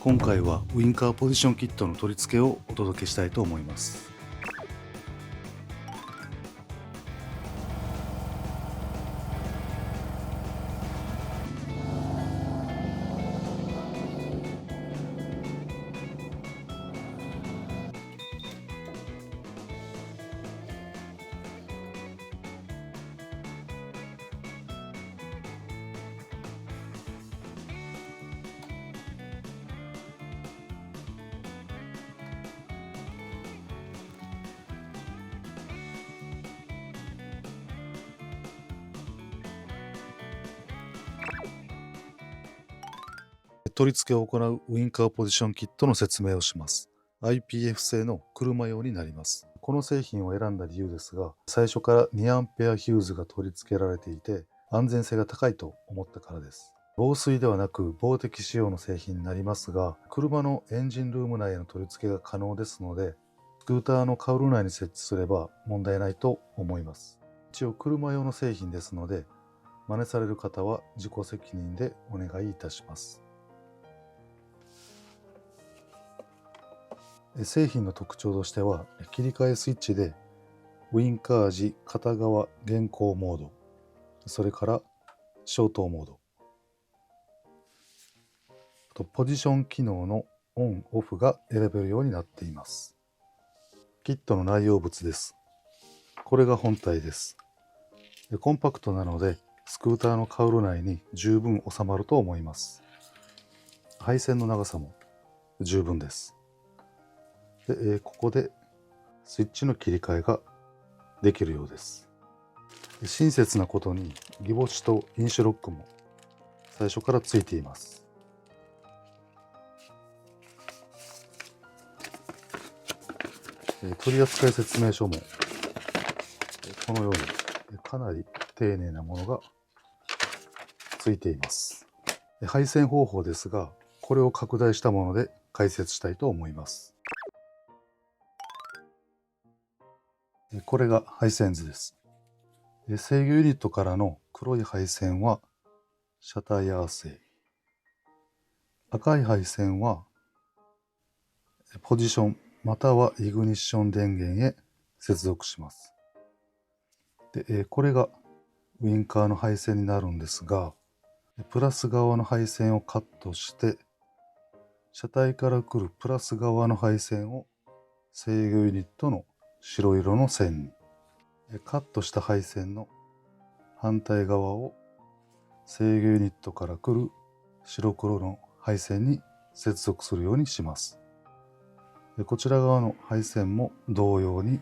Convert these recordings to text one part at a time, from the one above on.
今回はウインカーポジションキットの取り付けをお届けしたいと思います。取り付けを行うウインカーポジションキットの説明をします。IPF 製の車用になります。この製品を選んだ理由ですが、最初から 2A ヒューズが取り付けられていて、安全性が高いと思ったからです。防水ではなく防滴仕様の製品になりますが、車のエンジンルーム内への取り付けが可能ですので、スクーターのカウル内に設置すれば問題ないと思います。一応車用の製品ですので、真似される方は自己責任でお願いいたします。製品の特徴としては、切り替えスイッチでウインカー時片側現行モード、それから消灯モード、ポジション機能のオンオフが選べるようになっています。キットの内容物です。これが本体です。コンパクトなのでスクーターのカウル内に十分収まると思います。配線の長さも十分です。で、ここでスイッチの切り替えができるようです。親切なことにギボチとインシュロックも最初からついています。取扱説明書もこのようにかなり丁寧なものがついています。配線方法ですが、これを拡大したもので解説したいと思います。これが配線図です。制御ユニットからの黒い配線は車体アーセイ、赤い配線はポジションまたはイグニッション電源へ接続します。で、これがウインカーの配線になるんですが、プラス側の配線をカットして、車体から来るプラス側の配線を制御ユニットの白色の線に、カットした配線の反対側を制御ユニットから来る白黒の配線に接続するようにします。こちら側の配線も同様に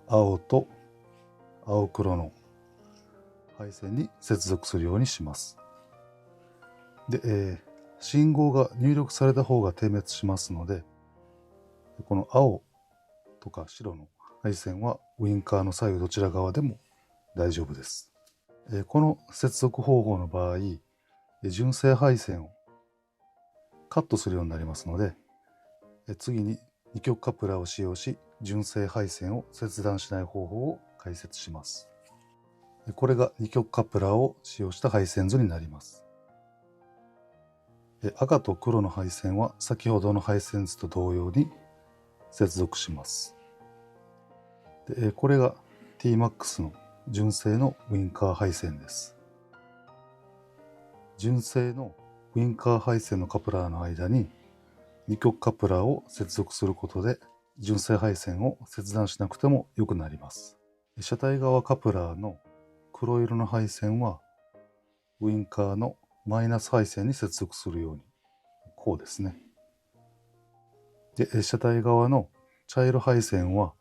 青と青黒の配線に接続するようにします。で、信号が入力された方が点滅しますので、この青とか白の配線はウインカーの左右どちら側でも大丈夫です。この接続方法の場合、純正配線をカットするようになりますので、次に二極カプラーを使用し、純正配線を切断しない方法を解説します。これが二極カプラーを使用した配線図になります。赤と黒の配線は先ほどの配線図と同様に接続します。で、これが T-MAX の純正のウインカー配線です。純正のウインカー配線のカプラーの間に二極カプラーを接続することで純正配線を切断しなくても良くなります。車体側カプラーの黒色の配線はウインカーのマイナス配線に接続するように、こうですね。で、車体側の茶色配線は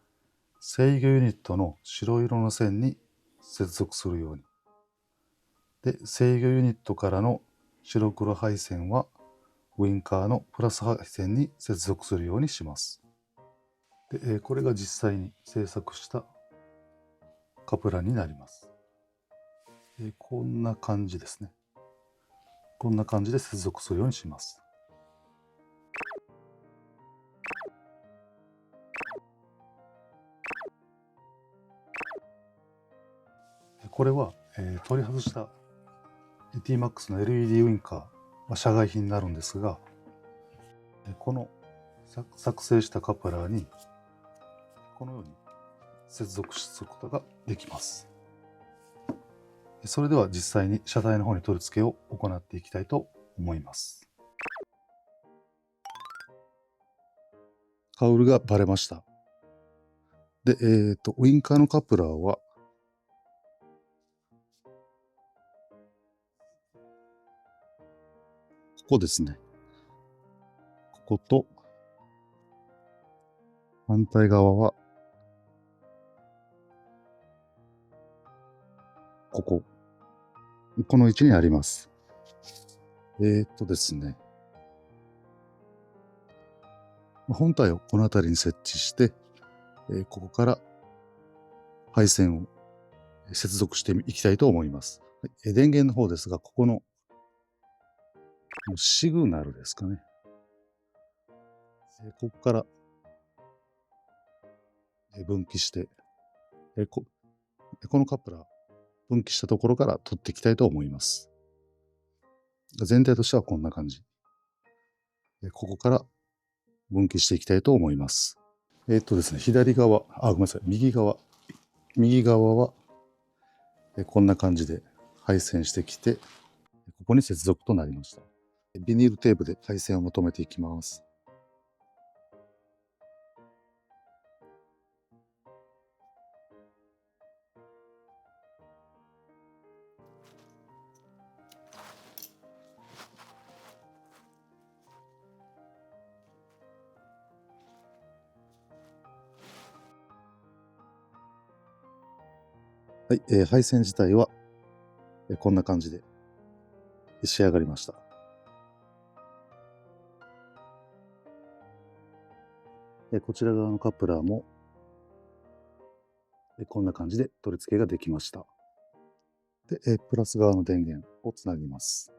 制御ユニットの白色の線に接続するように。で、制御ユニットからの白黒配線はウインカーのプラス配線に接続するようにします。で、これが実際に製作したカプラーになります。こんな感じですね。こんな感じで接続するようにします。これは、取り外した T-MAX の LED ウインカーは社外品になるんですが、この作成したカプラーにこのように接続することができます。それでは実際に車体の方に取り付けを行っていきたいと思います。カウルがバレました。で、ウインカーのカプラーはここですね。ここと反対側はこの位置にあります。ですね。本体をこの辺りに設置して、ここから配線を接続していきたいと思います。電源の方ですが、ここのシグナルですかね。ここから分岐して、このカップラー、分岐したところから取っていきたいと思います。全体としてはこんな感じ。ここから分岐していきたいと思います。ですね、左側、ごめんなさい、右側はこんな感じで配線してきて、ここに接続となりました。ビニールテープで配線をまとめていきます。はい、配線自体はこんな感じで仕上がりました。こちら側のカプラーもこんな感じで取り付けができました。で、プラス側の電源をつなぎます。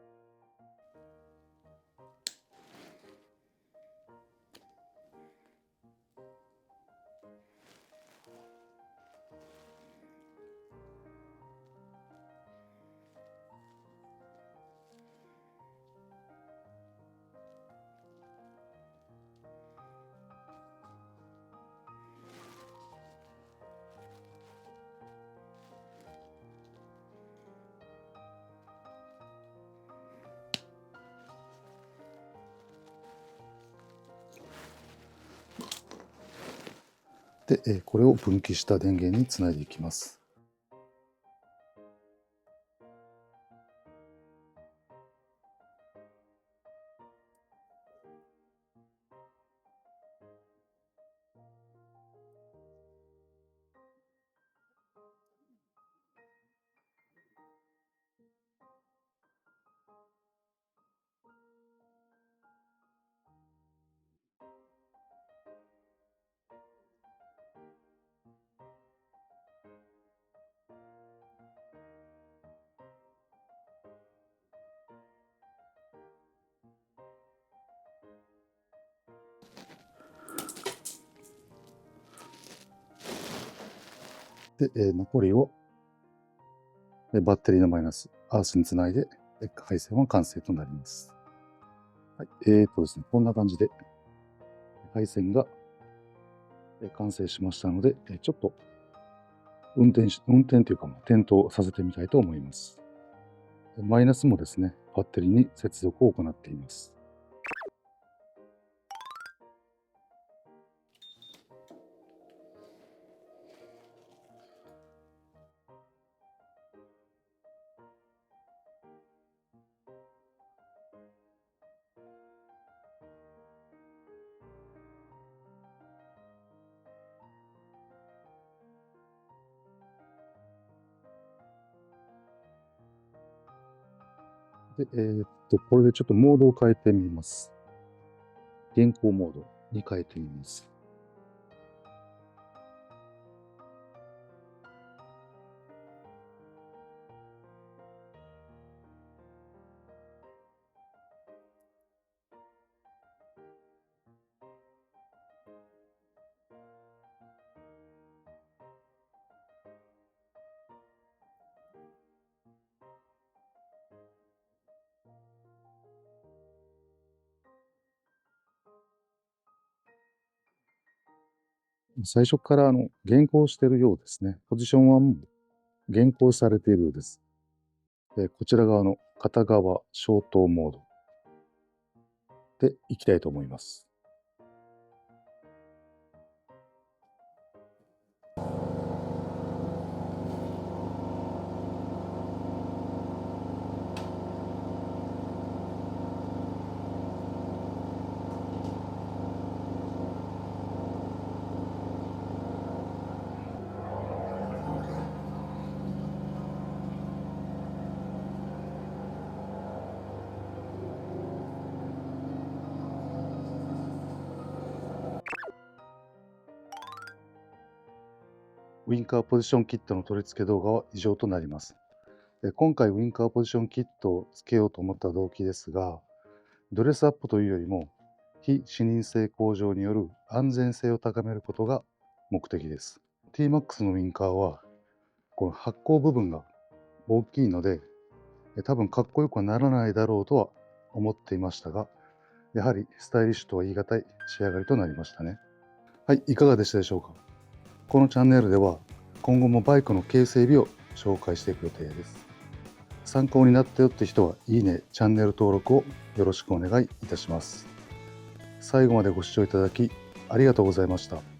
で、これを分岐した電源につないでいきます。で、残りをバッテリーのマイナス、アースにつないで、配線は完成となります。はい、ですね、こんな感じで配線が完成しましたので、ちょっと運転というか、点灯させてみたいと思います。マイナスもですね、バッテリーに接続を行っています。で、これでちょっとモードを変えてみます。現行モードに変えてみます。最初から現行しているようですね。ポジションはもう現行されているようです。こちら側の片側消灯モードでいきたいと思います。ウインカーポジションキットの取り付け動画は以上となります。今回ウインカーポジションキットを付けようと思った動機ですが、ドレスアップというよりも非視認性向上による安全性を高めることが目的です。T-MAX のウインカーはこの発光部分が大きいので多分かっこよくはならないだろうとは思っていましたが、やはりスタイリッシュとは言い難い仕上がりとなりましたね。はい、いかがでしたでしょうか。このチャンネルでは今後もバイクの軽整備を紹介していく予定です。参考になったよって人はいいね、チャンネル登録をよろしくお願いいたします。最後までご視聴いただきありがとうございました。